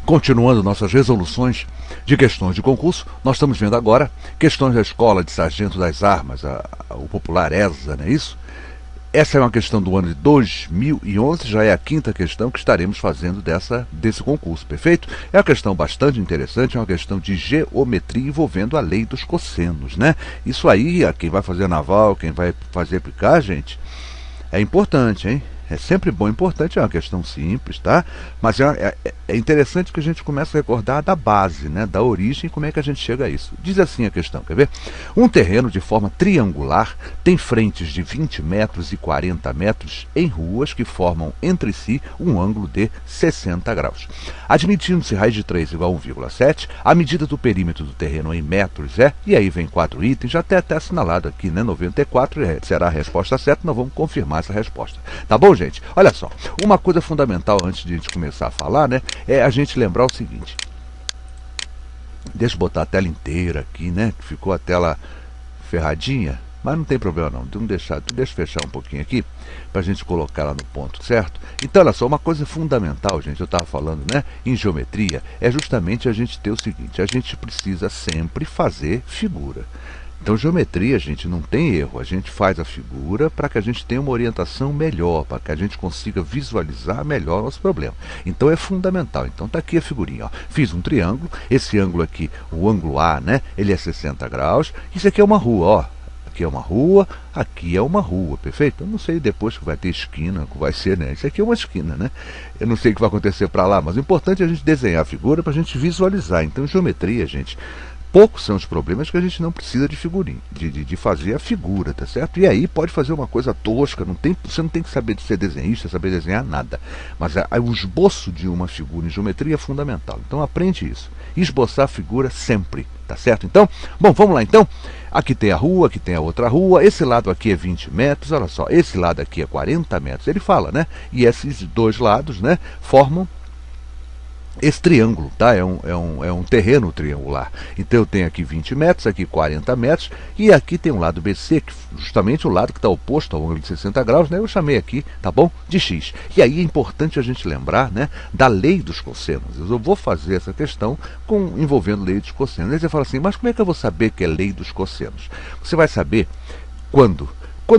Continuando nossas resoluções de questões de concurso, nós estamos vendo agora questões da Escola de Sargento das Armas, o popular ESA, não é isso? Essa é uma questão do ano de 2011, já é a quinta questão que estaremos fazendo desse concurso, perfeito? É uma questão bastante interessante, é uma questão de geometria envolvendo a lei dos cossenos, né? Isso aí, quem vai fazer naval, quem vai fazer aplicar, gente, é importante, hein? É sempre bom, importante, é uma questão simples, tá? Mas é interessante que a gente comece a recordar da base, né? Da origem, como é que a gente chega a isso. Diz assim a questão, quer ver? Um terreno de forma triangular tem frentes de 20 metros e 40 metros em ruas que formam entre si um ângulo de 60 graus. Admitindo-se raiz de 3 igual a 1,7, a medida do perímetro do terreno em metros e aí vem 4 itens, já até assinalado aqui, né? 94 será a resposta certa, nós vamos confirmar essa resposta. Tá bom, gente? Olha só, uma coisa fundamental antes de a gente começar a falar, né, é a gente lembrar o seguinte. Deixa eu botar a tela inteira aqui, né, que ficou a tela ferradinha, mas não tem problema não, deixa eu fechar um pouquinho aqui, para a gente colocar ela no ponto certo. Então, olha só, uma coisa fundamental, gente, eu estava falando, né, em geometria, é justamente a gente ter o seguinte, a gente precisa sempre fazer figura. Então, geometria, gente, não tem erro. A gente faz a figura para que a gente tenha uma orientação melhor, para que a gente consiga visualizar melhor o nosso problema. Então, é fundamental. Então, está aqui a figurinha. Ó. Fiz um triângulo. Esse ângulo aqui, o ângulo A, né? Ele é 60 graus. Isso aqui é uma rua, ó. Aqui é uma rua, aqui é uma rua, perfeito? Eu não sei depois que vai ter esquina, que vai ser, né? Isso aqui é uma esquina, né? Eu não sei o que vai acontecer para lá, mas o importante é a gente desenhar a figura para a gente visualizar. Então, geometria, gente... Poucos são os problemas que a gente não precisa de figurinha, de fazer a figura, tá certo? E aí pode fazer uma coisa tosca, você não tem que saber de ser desenhista, saber desenhar nada. Mas o esboço de uma figura em geometria é fundamental. Então aprende isso. Esboçar a figura sempre, tá certo? Então, bom, vamos lá então. Aqui tem a rua, aqui tem a outra rua. Esse lado aqui é 20 metros, olha só. Esse lado aqui é 40 metros. Ele fala, né? E esses dois lados, né, formam esse triângulo, tá? É um terreno triangular. Então eu tenho aqui 20 metros, aqui 40 metros, e aqui tem um lado BC, que justamente o lado que está oposto ao ângulo de 60 graus, né? Eu chamei aqui, tá bom? De X. E aí é importante a gente lembrar, né, da lei dos cossenos. Eu vou fazer essa questão envolvendo lei dos cossenos. Aí você fala assim, mas como é que eu vou saber que é lei dos cossenos? Você vai saber quando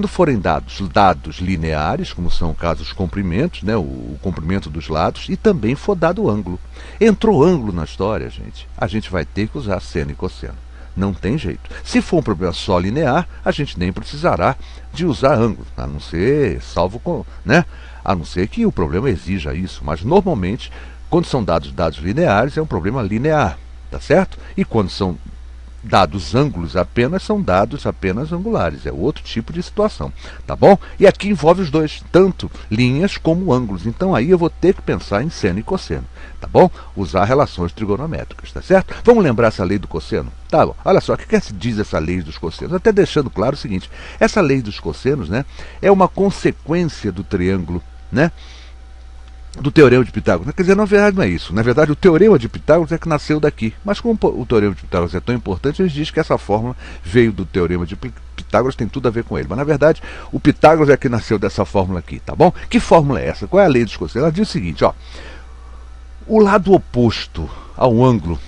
forem dados lineares, como são casos comprimentos, né, o comprimento dos lados, e também for dado o ângulo. Entrou ângulo na história, gente, a gente vai ter que usar seno e cosseno. Não tem jeito. Se for um problema só linear, a gente nem precisará de usar ângulo, a não ser, né, a não ser que o problema exija isso. Mas normalmente, quando são dados lineares, é um problema linear, tá certo? E quando são dados ângulos apenas, são dados apenas angulares, é outro tipo de situação, tá bom? E aqui envolve os dois, tanto linhas como ângulos, então aí eu vou ter que pensar em seno e cosseno, tá bom? Usar relações trigonométricas, tá certo? Vamos lembrar essa lei do cosseno? Tá bom, olha só, o que se diz essa lei dos cossenos? Até deixando claro o seguinte, essa lei dos cossenos, né, é uma consequência do triângulo, né, do Teorema de Pitágoras. Quer dizer, na verdade não é isso. Na verdade, o Teorema de Pitágoras é que nasceu daqui. Mas como o Teorema de Pitágoras é tão importante, eles dizem que essa fórmula veio do Teorema de Pitágoras, tem tudo a ver com ele. Mas, na verdade, o Pitágoras é que nasceu dessa fórmula aqui, tá bom? Que fórmula é essa? Qual é a lei dos cossenos? Ela diz o seguinte, ó. O lado oposto ao ângulo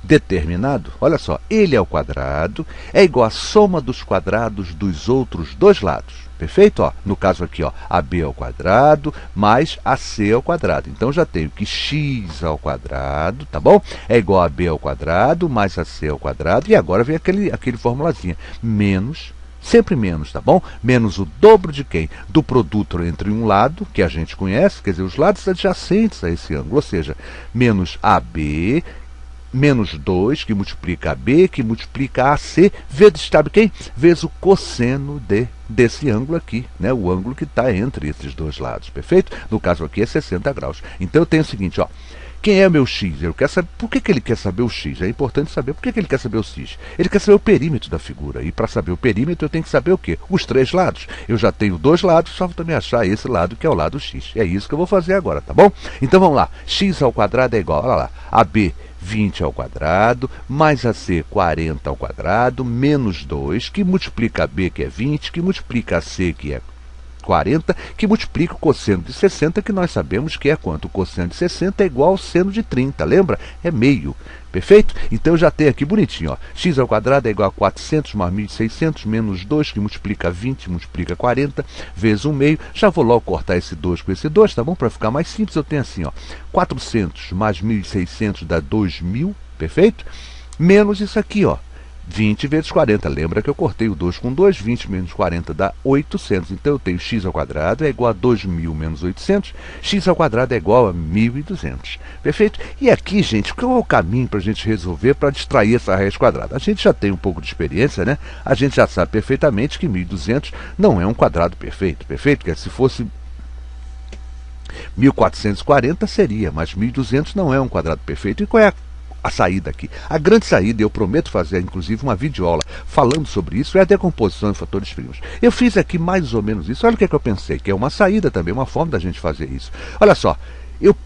determinado, olha só, ele ao quadrado é igual à soma dos quadrados dos outros dois lados. Perfeito? Ó, no caso aqui, ó, AB ao quadrado mais AC ao quadrado. Então já tenho que x ao quadrado, tá bom? É igual a B ao quadrado mais AC ao quadrado. E agora vem aquele formulazinha. Menos, sempre menos, tá bom? Menos o dobro de quem? Do produto entre um lado, que a gente conhece, quer dizer, os lados adjacentes a esse ângulo. Ou seja, menos AB menos 2, que multiplica AB, que multiplica AC, vezes, sabe quem? Vezes o cosseno desse ângulo aqui, né? O ângulo que está entre esses dois lados, perfeito? No caso aqui é 60 graus. Então eu tenho o seguinte, ó. Quem é o meu x? Eu quero saber, por que ele quer saber o x? É importante saber por que ele quer saber o x. Ele quer saber o perímetro da figura. E para saber o perímetro eu tenho que saber o quê? Os três lados. Eu já tenho dois lados, só também achar esse lado que é o lado x. É isso que eu vou fazer agora, tá bom? Então vamos lá. X ao quadrado é igual, olha lá, AB 20 ao quadrado, mais AC 40 ao quadrado, menos 2, que multiplica AB, que é 20, que multiplica AC, que é 40, que multiplica o cosseno de 60, que nós sabemos que é quanto? O cosseno de 60 é igual ao seno de 30, lembra? É meio. Perfeito? Então eu já tenho aqui bonitinho, ó. X ao quadrado é igual a 400 mais 1.600 menos 2, que multiplica 20, multiplica 40, vezes 1 meio. Já vou logo cortar esse 2 com esse 2, tá bom? Para ficar mais simples, eu tenho assim, ó. 400 mais 1.600 dá 2.000, perfeito? Menos isso aqui, ó. 20 vezes 40, lembra que eu cortei o 2 com 2, 20 menos 40 dá 800, então eu tenho x ao quadrado é igual a 2.000 menos 800, x ao quadrado é igual a 1.200, perfeito? E aqui, gente, qual é o caminho para a gente resolver para distrair essa raiz quadrada? A gente já tem um pouco de experiência, né? A gente já sabe perfeitamente que 1.200 não é um quadrado perfeito, perfeito? Porque se fosse 1.440 seria, mas 1.200 não é um quadrado perfeito. E qual é a saída aqui? A grande saída, eu prometo fazer inclusive uma videoaula falando sobre isso, é a decomposição em fatores primos. Eu fiz aqui mais ou menos isso. Olha o que é que eu pensei, que é uma saída também, uma forma da gente fazer isso. Olha só, eu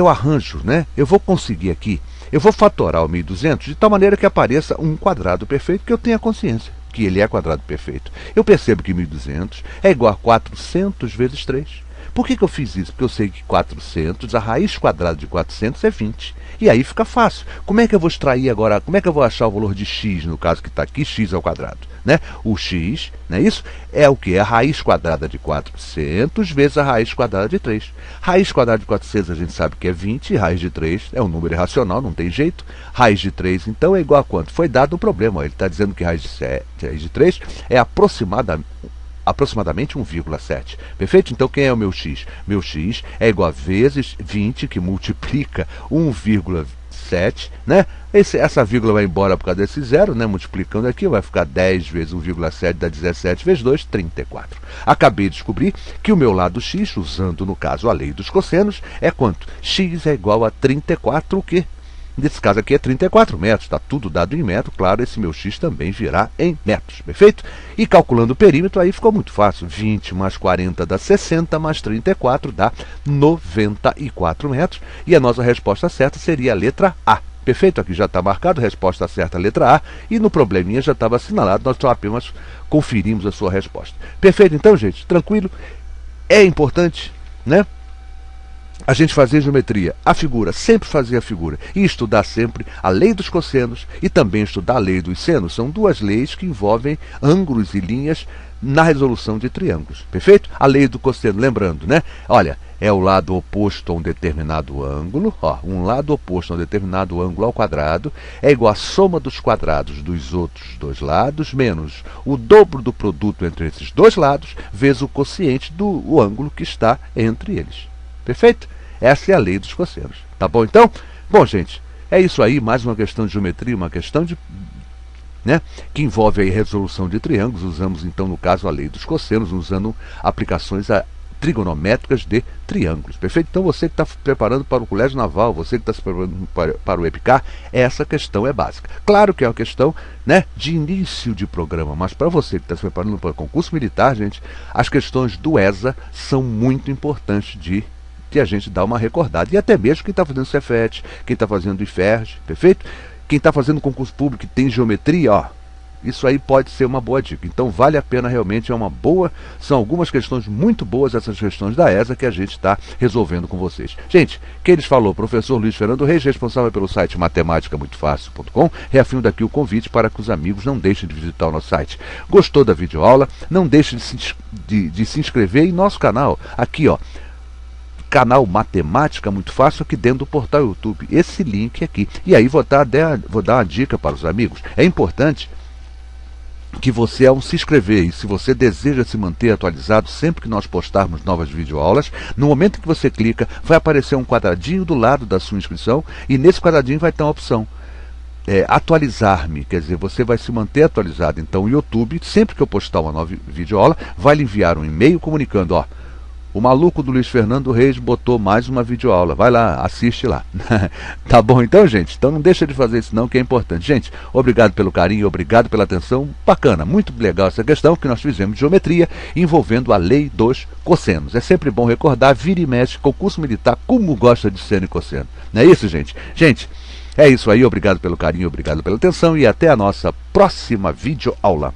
arranjo, né? Eu vou conseguir aqui, eu vou fatorar o 1.200 de tal maneira que apareça um quadrado perfeito, que eu tenha consciência que ele é quadrado perfeito. Eu percebo que 1.200 é igual a 400 vezes 3. Por que eu fiz isso? Porque eu sei que 400, a raiz quadrada de 400 é 20. E aí fica fácil. Como é que eu vou extrair agora, como é que eu vou achar o valor de x, no caso que está aqui, x ao quadrado? Né? O x, não é isso? É o que? A raiz quadrada de 400 vezes a raiz quadrada de 3. Raiz quadrada de 400 a gente sabe que é 20, e raiz de 3 é um número irracional, não tem jeito. Raiz de 3, então, é igual a quanto? Foi dado um problema. Ele está dizendo que raiz de 3 é aproximadamente 1,7. Perfeito? Então quem é o meu x? Meu x é igual a vezes 20, que multiplica 1,7, né? Essa vírgula vai embora por causa desse zero, né? Multiplicando aqui, vai ficar 10 vezes 1,7 dá 17 vezes 2, 34. Acabei de descobrir que o meu lado x, usando no caso a lei dos cossenos, é quanto? X é igual a 34 o quê? Nesse caso aqui é 34 metros, está tudo dado em metro, claro, esse meu x também virá em metros, perfeito? E calculando o perímetro, aí ficou muito fácil, 20 mais 40 dá 60, mais 34 dá 94 metros, e a nossa resposta certa seria a letra A. Perfeito? Aqui já está marcado, resposta certa, a letra A, e no probleminha já estava assinalado, nós só apenas conferimos a sua resposta. Perfeito? Então, gente, tranquilo, é importante, né? A gente fazer geometria, a figura, sempre fazer a figura, e estudar sempre a lei dos cossenos e também estudar a lei dos senos. São duas leis que envolvem ângulos e linhas na resolução de triângulos, perfeito? A lei do cosseno, lembrando, né? Olha, é o lado oposto a um determinado ângulo, ó, um lado oposto a um determinado ângulo ao quadrado é igual à soma dos quadrados dos outros dois lados, menos o dobro do produto entre esses dois lados, vezes o quociente do ângulo que está entre eles. Perfeito? Essa é a lei dos cossenos. Tá bom, então? Bom, gente, é isso aí. Mais uma questão de geometria, uma questão de, né, que envolve aí resolução de triângulos. Usamos, então, no caso, a lei dos cossenos, usando aplicações trigonométricas de triângulos. Perfeito? Então, você que está se preparando para o Colégio Naval, você que está se preparando para o EPICAR, essa questão é básica. Claro que é uma questão, né, de início de programa, mas para você que está se preparando para o concurso militar, gente, as questões do ESA são muito importantes de a gente dar uma recordada. E até mesmo quem está fazendo Cefet, quem está fazendo IFERJ, perfeito? Quem está fazendo concurso público e tem geometria, ó, isso aí pode ser uma boa dica. Então vale a pena, realmente, é uma boa, são algumas questões muito boas, essas questões da ESA que a gente está resolvendo com vocês. Gente, quem lhes falou? Professor Luiz Fernando Reis, responsável pelo site matematicamuitofácil.com. Reafirmo daqui o convite para que os amigos não deixem de visitar o nosso site. Gostou da videoaula? Não deixe de se inscrever em nosso canal, aqui, ó, canal Matemática Muito Fácil, aqui dentro do portal YouTube, esse link aqui. E aí vou dar uma dica para os amigos. É importante que você, ao se inscrever, e se você deseja se manter atualizado sempre que nós postarmos novas videoaulas, no momento em que você clica, vai aparecer um quadradinho do lado da sua inscrição, e nesse quadradinho vai ter uma opção, atualizar-me, quer dizer, você vai se manter atualizado. Então o YouTube, sempre que eu postar uma nova videoaula, vai lhe enviar um e-mail comunicando, ó, o maluco do Luiz Fernando Reis botou mais uma videoaula. Vai lá, assiste lá. Tá bom então, gente? Então não deixa de fazer isso não, que é importante. Gente, obrigado pelo carinho, obrigado pela atenção. Bacana, muito legal essa questão que nós fizemos de geometria envolvendo a lei dos cossenos. É sempre bom recordar, vira e mexe, concurso militar, como gosta de seno e cosseno. Não é isso, gente? Gente, é isso aí. Obrigado pelo carinho, obrigado pela atenção e até a nossa próxima videoaula.